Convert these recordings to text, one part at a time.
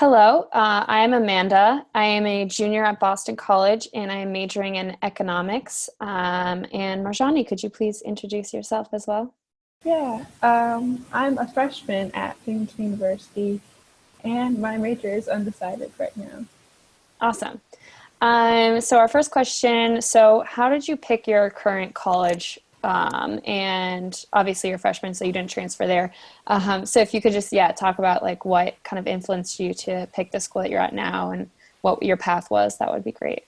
Hello, I am Amanda. I am a junior at Boston College and I am majoring in economics. And Marjani, could you please introduce yourself as well? I'm a freshman at Binghamton University, and my major is undecided right now. Awesome. So our first question, so how did you pick your current college? And obviously you're a freshman, so you didn't transfer there. So if you could just, talk about like what kind of influenced you to pick the school that you're at now and what your path was, that would be great.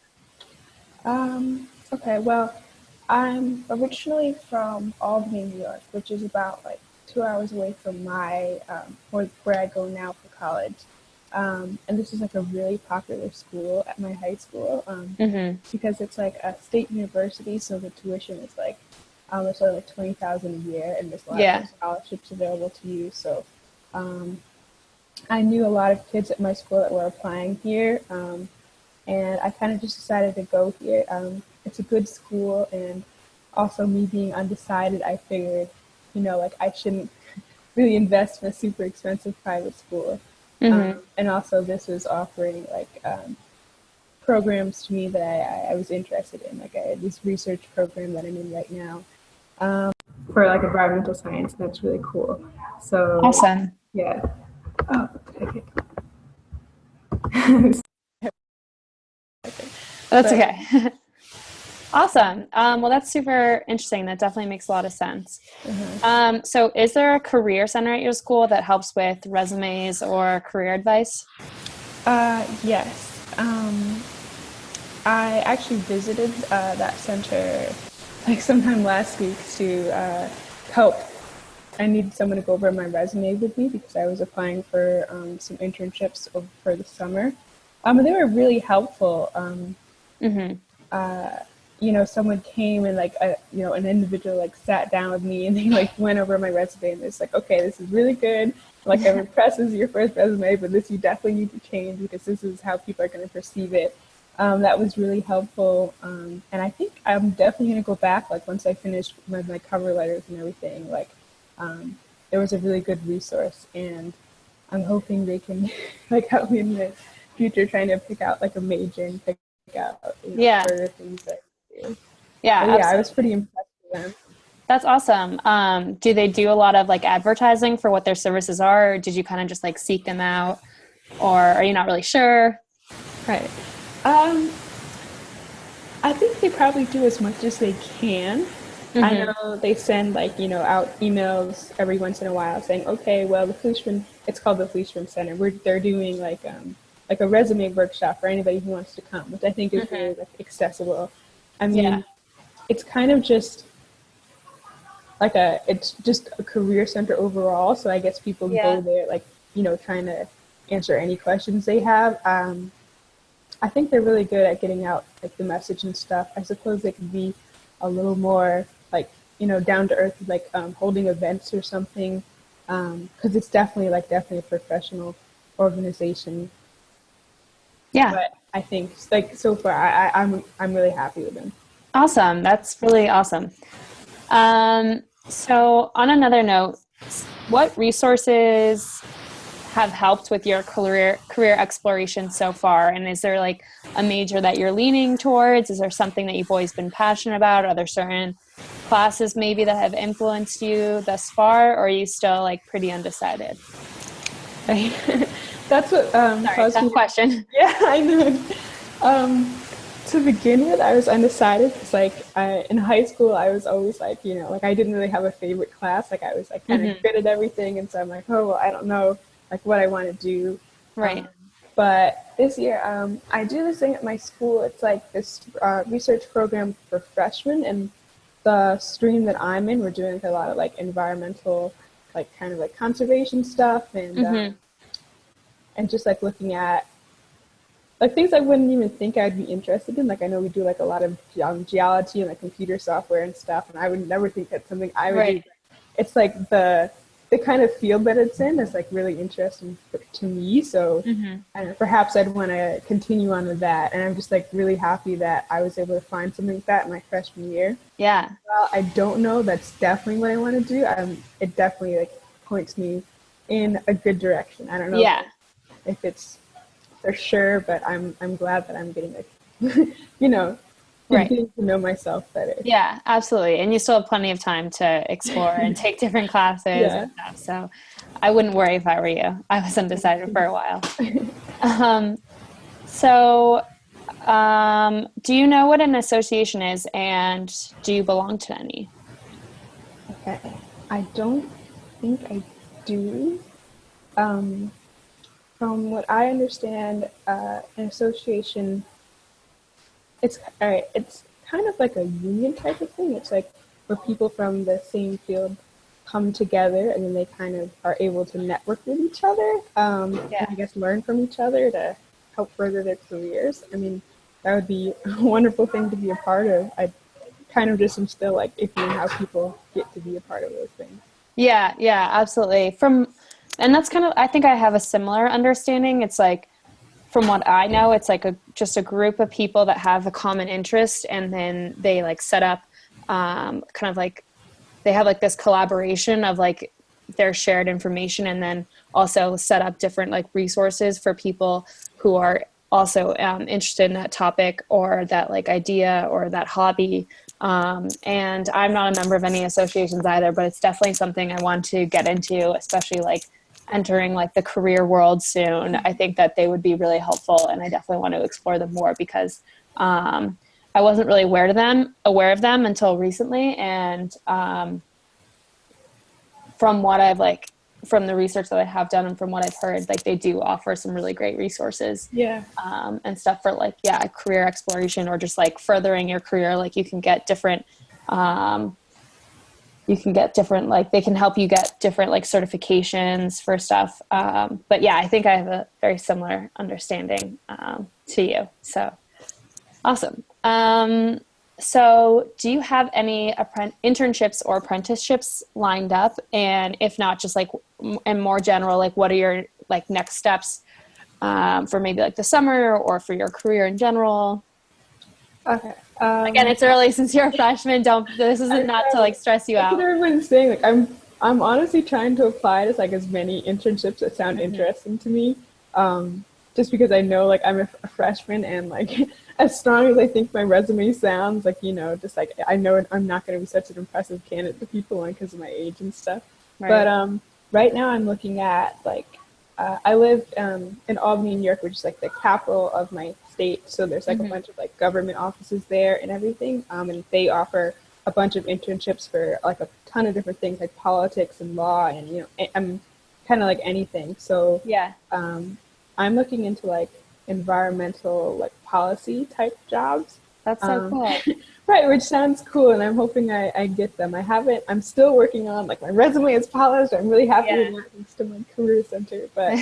Okay, I'm originally from Albany, New York, which is about like 2 hours away from where I go now for college. And this is like a really popular school at my high school Mm-hmm. because it's like a state university, so the tuition is like it's only like 20,000 a year, and there's a lot of Yeah. like, scholarships available to you. So um, I knew a lot of kids at my school that were applying here, and I kind of just decided to go here. It's a good school, and also me being undecided, I figured, like I shouldn't really invest in a super expensive private school. Mm-hmm. And also, this was offering programs to me that I was interested in, like this research program that I'm in right now for like environmental science. That's really cool. So, Awesome. yeah. Oh, okay. That's But okay. Awesome. Well, that's super interesting. That definitely makes a lot of sense. So is there a career center at your school that helps with resumes or career advice? yes. I actually visited that center like sometime last week to help. I needed someone to go over my resume with me because I was applying for some internships for the summer. And they were really helpful. Mm-hmm. Someone came and an individual like sat down with me and they like went over my resume and it's like, okay, this is really good. Like I'm impressed this is your first resume, but this you definitely need to change because this is how people are going to perceive it. That was really helpful. And I think I'm definitely going to go back, like once I finish my cover letters and everything, there was a really good resource and I'm hoping they can like help me in the future trying to pick out like a major and pick out, Yeah. further things that I do. Yeah, But yeah, I was absolutely. pretty impressed with them. That's awesome. Do they do a lot of like advertising for what their services are, or did you kind of just like seek them out, or are you not really sure? Right. Um, I think they probably do as much as they can. I Mm-hmm. know they send out emails every once in a while saying, okay, well the Fleishman, it's called the Fleishman Center. They're doing like a resume workshop for anybody who wants to come, which I think is Mm-hmm. really like accessible. I Yeah. mean, it's kind of just it's just a career center overall. So I guess people Yeah. go there trying to answer any questions they have. I think they're really good at getting out like the message and stuff. I suppose they could be a little more down to earth, like holding events or something, because it's definitely a professional organization. Yeah. But I think like so far, I'm really happy with them. Awesome. That's really awesome. So on another note, what resources have helped with your career exploration so far? And is there like a major that you're leaning towards? Is there something that you've always been passionate about? Are there certain classes maybe that have influenced you thus far, or are you still like pretty undecided? Right? That's what Sorry, caused tough me. question. Yeah, I know. To begin with, I was undecided because, in high school, I was always like I didn't really have a favorite class. Like, I was like kind of Hmm. good at everything, and so I'm like, oh well, I don't know like what I want to do. Um, Right. but this year, I do this thing at my school. It's like this research program for freshmen, and the stream that I'm in, we're doing a lot of like environmental, like kind of like conservation stuff, Hmm. and just like looking at like things I wouldn't even think I'd be interested in. Like I know we do like a lot of geology and like computer software and stuff, and I would never think that's something I would do. Right. It's like the kind of field that it's in is like really interesting to me. So Hmm. I don't know, perhaps I'd want to continue on with that. And I'm just like really happy that I was able to find something like that in my freshman year. Yeah. Well, I don't know. That's definitely what I want to do. It definitely like points me in a good direction. I don't know Yeah. if it's for sure, but I'm glad that I'm getting like, you know, Right. getting to know myself better. Yeah, absolutely. And you still have plenty of time to explore and take different classes Yeah. and stuff. So I wouldn't worry if I were you. I was undecided for a while. Um, so, do you know what an association is, and do you belong to any? Okay. I don't think I do. Um, from what I understand, an association, it's all right. It's kind of like a union type of thing. It's like where people from the same field come together, and then they kind of are able to network with each other, and Yeah. I guess learn from each other to help further their careers. I mean, that would be a wonderful thing to be a part of. I kind of just am still like iffy on how people get to be a part of those things. Yeah, yeah, absolutely. And that's kind of, I think I have a similar understanding. It's like, from what I know, it's like just a group of people that have a common interest, and then they like set up, kind of like, they have like this collaboration of like their shared information, and then also set up different like resources for people who are also interested in that topic or that like idea or that hobby. And I'm not a member of any associations either, but it's definitely something I want to get into, especially like entering like the career world soon. I think that they would be really helpful, and I definitely want to explore them more because I wasn't really aware of them until recently. And from what I've like, from the research that I have done and from what I've heard, like they do offer some really great resources, Yeah. and stuff for like, yeah, career exploration or just like furthering your career. Like like they can help you get different like certifications for stuff. But yeah, I think I have a very similar understanding to you. So awesome. So do you have any internships or apprenticeships lined up? And if not, just like in more general, like what are your like next steps for maybe like the summer or for your career in general? Okay. Again, it's early since you're a freshman. This isn't not to like stress you That's what out. everyone's saying. Like I'm honestly trying to apply to like as many internships that sound interesting to me. Just because I know like I'm a freshman, and like as strong as I think my resume sounds, like just like I know I'm not going to be such an impressive candidate to people on because of my age and stuff. Right. But right now I'm looking at like I live in Albany, New York, which is like the capital of my state. So there's like a bunch of like government offices there and everything. And they offer a bunch of internships for like a ton of different things like politics and law, and I'm kind of like anything. So Yeah. I'm looking into like environmental like policy type jobs. That's so cool. Right, which sounds cool, and I'm hoping I get them. I'm still working on, like, my resume is polished. I'm really happy with that thanks to my career center, but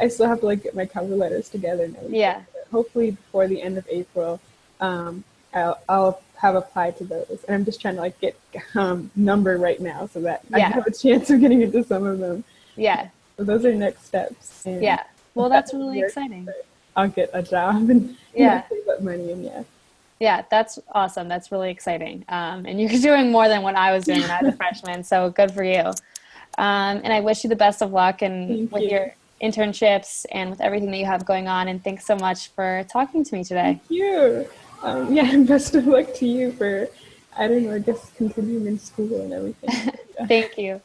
I still have to, like, get my cover letters together and everything. Yeah. But hopefully before the end of April, I'll have applied to those, and I'm just trying to, like, get number right now so that I have a chance of getting into some of them. Yeah. So those are next steps. And yeah. Well, that's really exciting. I'll get a job and save up money, and Yeah, that's awesome. That's really exciting. And you're doing more than what I was doing when I was a freshman, so good for you. And I wish you the best of luck with your internships and with everything that you have going on. And thanks so much for talking to me today. Thank you. And best of luck to you for, I don't know, I guess continuing in school and everything. Thank you.